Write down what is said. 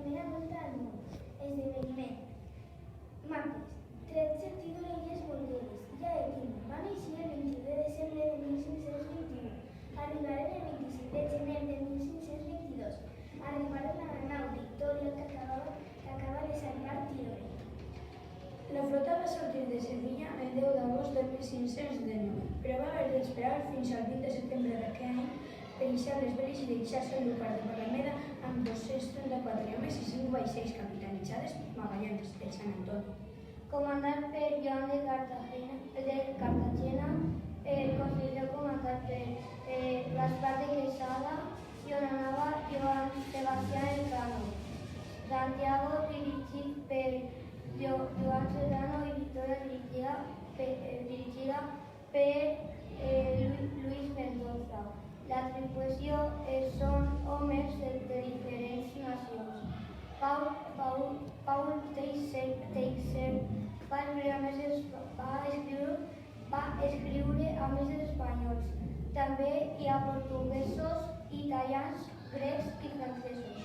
primera volta al món. Esdeveniment. Martes. 13 Illes Balears. Ja de Quim. Va néixer el 22 de desembre de 1521. Arribaren el 27 de gener de 1522. Arribaren a la nau Victòria que acaba de salvar Tirone. La flota va sortir de Sevilla el 10 d'agost de 1519, però va haver d'esperar fins al 20 de setembre d'aquell any per iniciar les veles i deixar-se enllucar de Palameda amb 234 homes i 5 vaixells capitanitzades per Magallanes, el Sant Antoni. Comandat per Joan de Cartagena, construcció comandat per Gaspar de Quesada i on anava Joan Sebastián Elcano. Santiago, dirigit per Joan Serrano i Victoria, dirigida per Luis Mendoza. La tripulació són homes de diferents nacions. Paul Teixeira va escriure a més espanyols. També hi ha portuguesos, italians, grecs i francesos.